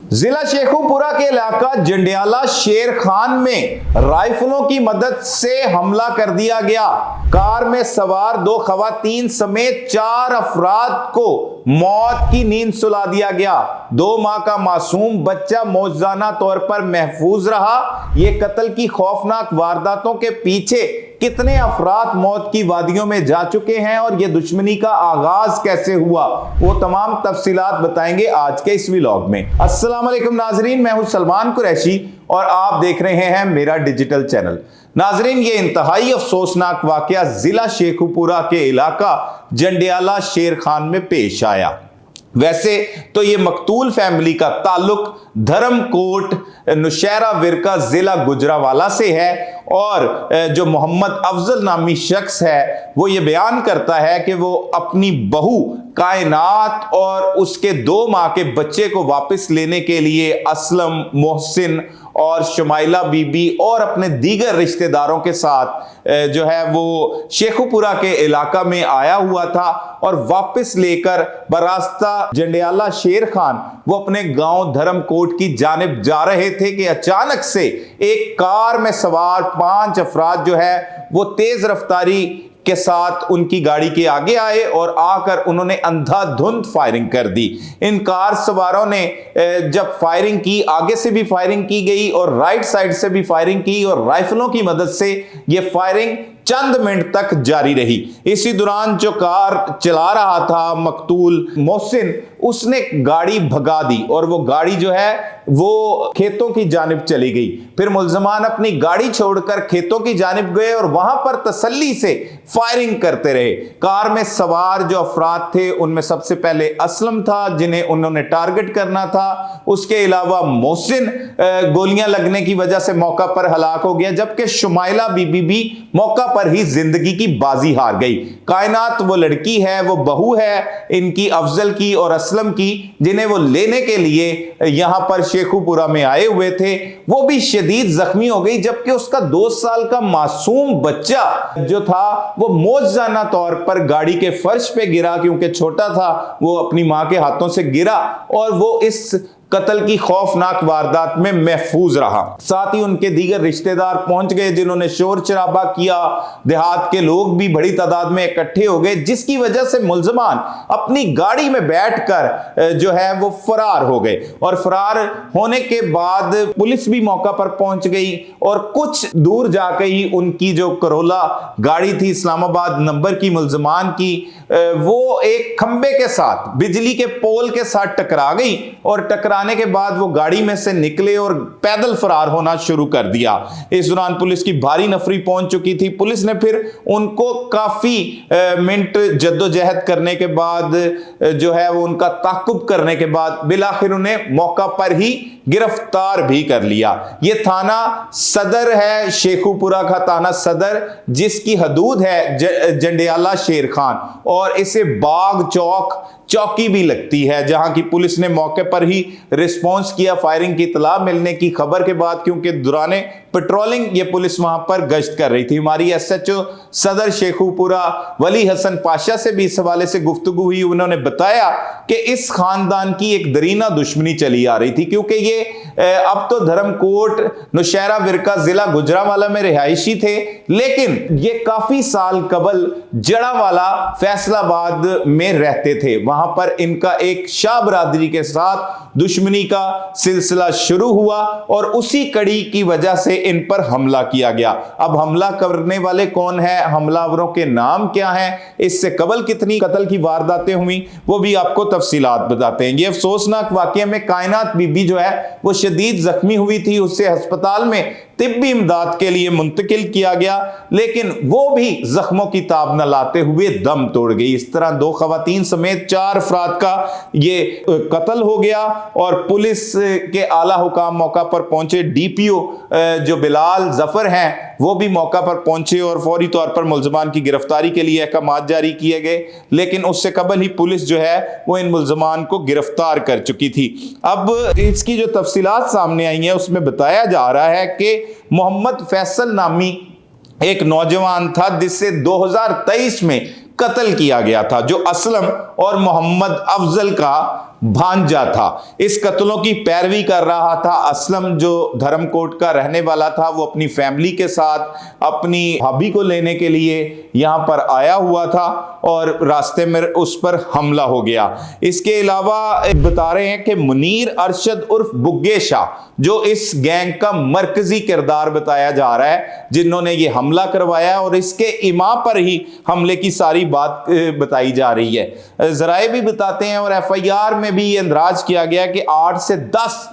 जिला शेखुपुरा के इलाका जंडियाला शेर खान में राइफलों की मदद से हमला कर दिया गया। कार में सवार 2 खवातीन समेत 4 अफराद को मौत की नींद सुला दिया गया। 2 माह का मासूम बच्चा मौजूदा तौर पर महफूज रहा। ये कत्ल की खौफनाक वारदातों के पीछे कितने अफराद मौत की वादियों में जा चुके हैं और ये दुश्मनी का आगाज कैसे हुआ, वो तमाम तफसीलात बताएंगे आज के इस व्लॉग में। अस्सलाम वालेकुम नाजरीन, मैं हूं सलमान कुरैशी और आप देख रहे हैं मेरा डिजिटल चैनल। नाजरीन, ये इंतहाई अफसोसनाक वाकया जिला शेखुपुरा के इलाका जंडियाला शेर खान में पेश आया। वैसे तो ये मकतूल फैमिली का ताल्लुक धर्मकोट नौशहरा विरका जिला गुजरावाला से है और जो मोहम्मद अफजल नामी शख्स है वो ये बयान करता है कि वो अपनी बहू कायनात और उसके 2 माह के बच्चे को वापस लेने के लिए असलम, मोहसिन और शुमाइला बीबी और अपने दीगर रिश्तेदारों के साथ जो है वो शेखुपुरा के इलाका में आया हुआ था और वापस लेकर बरास्ता जंडियाला शेर खान वो अपने गांव धर्मकोट की जानिब जा रहे थे कि अचानक से एक कार में सवार 5 अफराद जो है वो तेज रफ्तारी के साथ उनकी गाड़ी के आगे आए और आकर उन्होंने अंधाधुंध फायरिंग कर दी। इन कार सवारों ने जब फायरिंग की, आगे से भी फायरिंग की गई और राइट साइड से भी फायरिंग की और राइफलों की मदद से यह फायरिंग चंद मिनट तक जारी रही। इसी दौरान जो कार चला रहा था मकतूल मोहसिन, उसने गाड़ी भगा दी और वो गाड़ी जो है वो खेतों की जानिब चली गई। फिर मुल्जमान अपनी गाड़ी छोड़कर खेतों की जानिब गए और वहां पर तसल्ली से फायरिंग करते रहे। कार में सवार जो अफराद थे उनमें सबसे पहले असलम था जिन्हें उन्होंने टारगेट करना था। उसके अलावा मोहसिन गोलियां लगने की वजह से मौका पर हलाक हो गया, जबकि शुमाइला बीबी भी मौका पर ही जिंदगी की बाजी हार गई। कायनात वो लड़की है, वो बहू है इनकी अफजल की और असलम की, जिन्हें वो लेने के लिए यहां पर शेखुपुरा में आए हुए थे। वो भी शदीद जख्मी हो गई, जबकि उसका 2 साल का मासूम बच्चा जो था वो मौजूदा तौर पर गाड़ी के फर्श पे गिरा, क्योंकि छोटा था, वो अपनी मां के हाथों से गिरा और वो इस कत्ल की खौफनाक वारदात में महफूज रहा। साथ ही उनके दीगर रिश्तेदार पहुंच गए जिन्होंने शोर शराबा किया। देहात के लोग भी बड़ी तादाद में इकट्ठे हो गए, जिसकी वजह से मुल्जमान अपनी गाड़ी में बैठकर जो है वो फरार हो गए और फरार होने के बाद पुलिस भी मौका पर पहुंच गई और कुछ दूर जाकर ही उनकी जो करोला गाड़ी थी इस्लामाबाद नंबर की मुल्जमान की, वो एक खंबे के साथ, बिजली के पोल के साथ टकरा गई और टकराने के बाद वो गाड़ी में से निकले और पैदल फरार होना शुरू कर दिया। इस दौरान पुलिस की भारी नफरी पहुंच चुकी थी। पुलिस ने फिर उनको काफी मिनट जद्दोजहद करने के बाद जो है वो उनका ताकुब करने के बाद बिलाखिर उन्हें मौका पर ही गिरफ्तार भी कर लिया। यह थाना सदर है, शेखुपुरा का थाना सदर, जिसकी हदूद है जंडियाला शेर खान और इसे बाग चौक चौकी भी लगती है, जहां की पुलिस ने मौके पर ही रिस्पांस किया फायरिंग की इतला मिलने की खबर के बाद, क्योंकि दौराने पेट्रोलिंग ये पुलिस वहां पर गश्त कर रही थी। हमारी एसएचओ सदर शेखुपुरा वली हसन पाशा से भी इस हवाले से गुफ्तगू हुई। उन्होंने बताया कि इस खानदान की एक दरीना दुश्मनी चली आ रही थी, क्योंकि ये अब तो धर्मकोट नौशहरा विरका जिला गुजरावाला में रिहायशी थे, लेकिन ये काफी साल कबल जड़ावाला फैसलाबाद में रहते थे। वहां पर इनका एक शाह बरादरी के साथ दुश्मनी का सिलसिला शुरू हुआ और उसी कड़ी की वजह से इन पर हमला किया गया। अब हमला करने वाले कौन है, हमलावरों के नाम क्या हैं, इससे कबल कितनी कत्ल की वारदातें हुई, वो भी आपको तफसीलात बताते हैं। ये अफसोसनाक वाकये में कायनात बीबी जो है वो शदीद जख्मी हुई थी, उससे अस्पताल में तिब्बी इमदाद के लिए मुंतकिल किया गया, लेकिन वो भी जख्मों की ताब न लाते हुए दम तोड़ गई। इस तरह 2 खवातीन समेत 4 अफराद का ये कत्ल हो गया और पुलिस के आला हुकाम मौका पर पहुंचे। डीपीओ जो बिलाल जफर हैं वो भी मौका पर पहुंचे और फौरी तौर पर मुल्जमान की गिरफ्तारी के लिए अहकाम जारी किए गए, लेकिन उससे कबल ही पुलिस जो है वो इन मुल्जमान को गिरफ्तार कर चुकी थी। अब इसकी जो तफसीलात सामने आई हैं उसमें बताया जा रहा है कि मोहम्मद फैसल नामी एक नौजवान था जिससे 2023 में कत्ल किया गया था, जो असलम और मोहम्मद अफजल का भांजा था। इस कत्लों की पैरवी कर रहा था असलम, जो धर्मकोट का रहने वाला था। वो अपनी फैमिली के साथ अपनी भाभी को लेने के लिए यहां पर आया हुआ था और रास्ते में उस पर हमला हो गया। इसके अलावा बता रहे हैं कि मुनीर अरशद उर्फ बुग्गे शाह, जो इस गैंग का मरकजी किरदार बताया जा रहा है, जिन्होंने ये हमला करवाया और इसके इमाम पर ही हमले की सारी बात बताई जा रही है। जराए भी बताते हैं और एफआईआर में भी इंदराज किया गया कि 8 से 10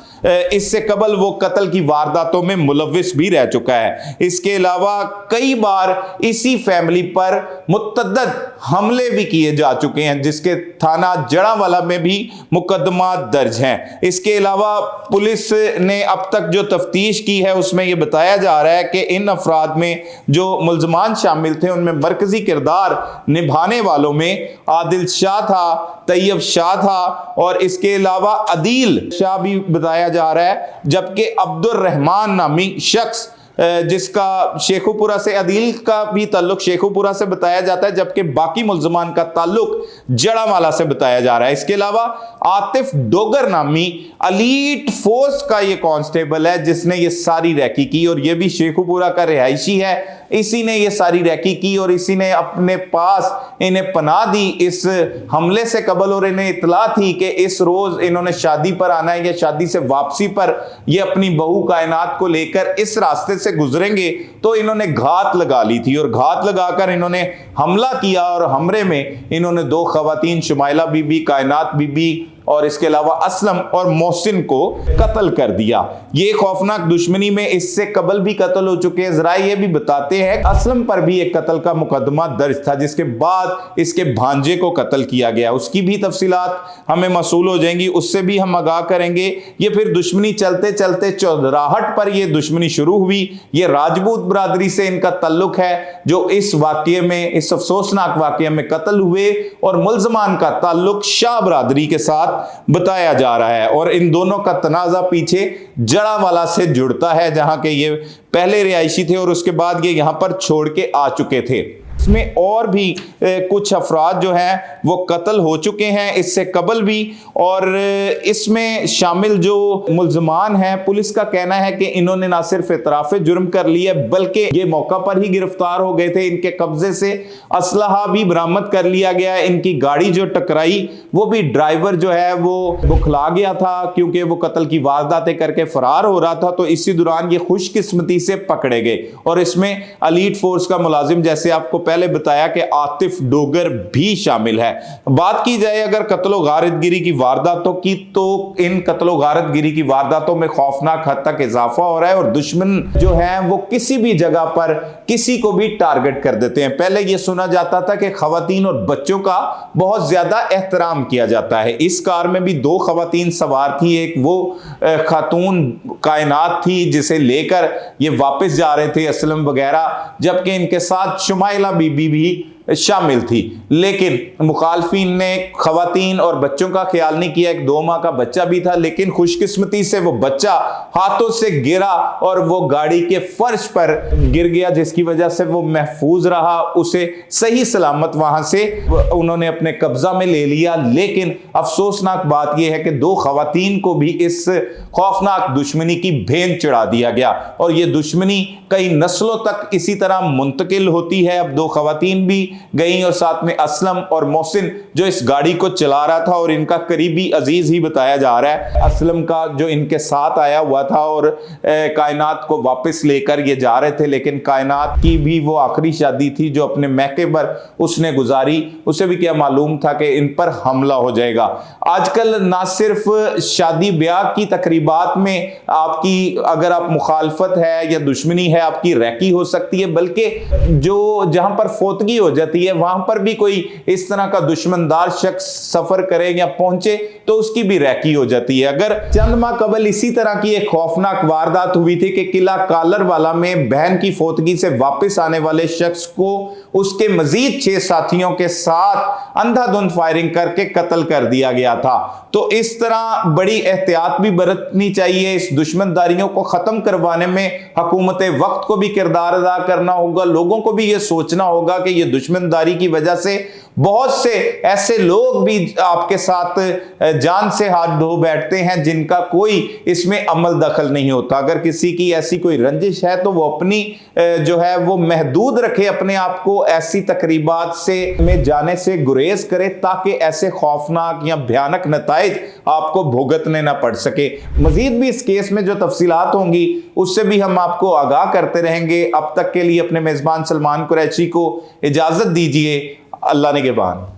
इससे कबल वो कत्ल की वारदातों में मुलविस भी रह चुका है। इसके अलावा कई बार इसी फैमिली पर मुतअद्दिद हमले भी किए जा चुके हैं, जिसके थाना जड़ावाला में भी मुकदमा दर्ज है। इसके अलावा पुलिस ने अब तक जो तफ्तीश की है उसमें यह बताया जा रहा है कि इन अफराद में जो मुल्जमान शामिल थे उनमें मरकजी किरदार निभाने वालों में आदिल शाह था, तैयब शाह था और इसके अलावा अदील शाह भी बताया जा रहा है, जबकि अब्दुल रहमान नामी शख्स जिसका शेखुपुरा से, अदील का भी ताल्लुक शेखुपुरा से बताया जाता है, जबकि बाकी मुल्जमान का ताल्लुक जड़ावाला से बताया जा रहा है। इसके अलावा आतिफ डोगर नामी एलीट फोर्स का ये कांस्टेबल है जिसने ये सारी रैकी की और ये भी शेखुपुरा का रिहायशी है। इसी ने ये सारी रैकी की और इसी ने अपने पास इन्हें पनाह दी इस हमले से कबल, और इन्हें इतला थी कि इस रोज इन्होंने शादी पर आना है या शादी से वापसी पर ये अपनी बहू कायनात को लेकर इस रास्ते से गुजरेंगे, तो इन्होंने घात लगा ली थी और घात लगाकर इन्होंने हमला किया और हमले में इन्होंने 2 खवातीन शुमाइला बीबी, कायनात बीबी और इसके अलावा असलम और मोहसिन को कत्ल कर दिया। ये खौफनाक दुश्मनी में इससे कबल भी कत्ल हो चुके हैं। जरा ये भी बताते हैं असलम पर भी एक कत्ल का मुकदमा दर्ज था, जिसके बाद इसके भांजे को कत्ल किया गया। उसकी भी तफसीलात हमें मसूल हो जाएंगी, उससे भी हम आगाह करेंगे। ये फिर दुश्मनी चलते चलते चौधराहट पर यह दुश्मनी शुरू हुई। ये राजपूत बरादरी से इनका ताल्लुक है जो इस वाकये में, इस अफसोसनाक वाकये में कत्ल हुए, और मुल्जमान का ताल्लुक शाह बरादरी के साथ बताया जा रहा है। और इन दोनों का तनाजा पीछे जड़ावाला से जुड़ता है, जहां के ये पहले रिहायशी थे और उसके बाद ये यहां पर छोड़ के आ चुके थे। इसमें और भी कुछ अफराद जो हैं वो कत्ल हो चुके हैं इससे कबल भी, और इसमें शामिल जो मुल्जमान हैं, पुलिस का कहना है कि इन्होंने ना सिर्फ इतराफ जुर्म कर लिया बल्कि ये मौका पर ही गिरफ्तार हो गए थे। इनके कब्जे से असलहा भी बरामद कर लिया गया। इनकी गाड़ी जो टकराई वो भी ड्राइवर जो है वो बुखला गया था क्योंकि वो कत्ल की वारदातें करके फरार हो रहा था, तो इसी दौरान ये खुशकिस्मती से पकड़े गए। और इसमें एलीट फोर्स का मुलाजिम, जैसे आपको पहले बताया कि आतिफ डोगर भी शामिल है। बात की जाए अगर कत्लो गारतगिरी की वारदातों की, तो इन कत्लो गारतगिरी की वारदातों में खौफनाक हद तक इजाफा हो रहा है और दुश्मन जो है वो किसी भी जगह पर किसी को भी टारगेट कर देते हैं। पहले यह सुना जाता था कि खवातीन और बच्चों का बहुत ज्यादा एहतराम किया जाता है। इस कार में भी 2 खवातीन सवार थी, एक वो खातून कायनात थी जिसे लेकर ये वापस जा रहे थे असलम वगैरह, जबकि इनके साथ शुमाइला बीबी भी शामिल थी। लेकिन मुखालफिन ने खवातीन और बच्चों का ख्याल नहीं किया। एक 2 माह का बच्चा भी था, लेकिन खुशकिस्मती से वो बच्चा हाथों से गिरा और वो गाड़ी के फर्श पर गिर गया, जिसकी वजह से वो महफूज रहा। उसे सही सलामत वहां से उन्होंने अपने कब्जा में ले लिया। लेकिन अफसोसनाक बात यह है कि 2 खवातीन को भी इस खौफनाक दुश्मनी की भेंट चढ़ा दिया गया और ये दुश्मनी कई नस्लों तक इसी तरह मुंतकिल होती है। अब 2 खवातीन भी गई और साथ में असलम और मोहसिन जो इस गाड़ी को चला रहा था और इनका करीबी अजीज ही बताया जा रहा है। असलम का जो इनके साथ आया हुआ था और कायनात को वापस लेकर ये जा रहे थे, लेकिन कायनात की भी वो आखिरी शादी थी जो अपने मैके पर उसने गुजारी। उसे भी क्या मालूम था कि इन पर हमला हो जाएगा। आजकल ना सिर्फ शादी ब्याह की तकरीबात में आपकी अगर आप मुखालफत है या दुश्मनी है आपकी रैकी हो सकती है, बल्कि जो जहां पर फोतगी हो जाती है वहां पर भी कोई इस तरह का दुश्मनदार शख्स सफर करे या पहुंचे तो उसकी भी रैकी हो जाती है। अगर चंद माह कबल इसी तरह की एक खौफनाक वारदात हुई थी कि किला कालरवाला में बहन की फोतगी से वापस आने वाले शख्स को उसके मजीद 6 साथियों के साथ अंधाधुंध फायरिंग करके कत्ल कर दिया गया था। तो इस तरह बड़ी एहतियात भी बरतनी चाहिए। इस दुश्मनदारियों को खत्म करवाने में हुकूमत वक्त को भी किरदार अदा करना होगा। लोगों को भी यह सोचना होगा कि यह दुश्मन दुश्मनदारी की वजह से बहुत से ऐसे लोग भी आपके साथ जान से हाथ धो बैठते हैं जिनका कोई इसमें अमल दखल नहीं होता। अगर किसी की ऐसी कोई रंजिश है तो वो अपनी जो है वो महदूद रखे अपने आप को, ऐसी तकरीबात से में जाने से गुरेज करे ताकि ऐसे खौफनाक या भयानक नताइज आपको भुगतने ना पड़ सके। मजीद भी इस केस में जो तफसीलात होंगी उससे भी हम आपको आगाह करते रहेंगे। अब तक के लिए अपने मेजबान सलमान कुरैशी को इजाजत दीजिए। अल्लाह निगहबान।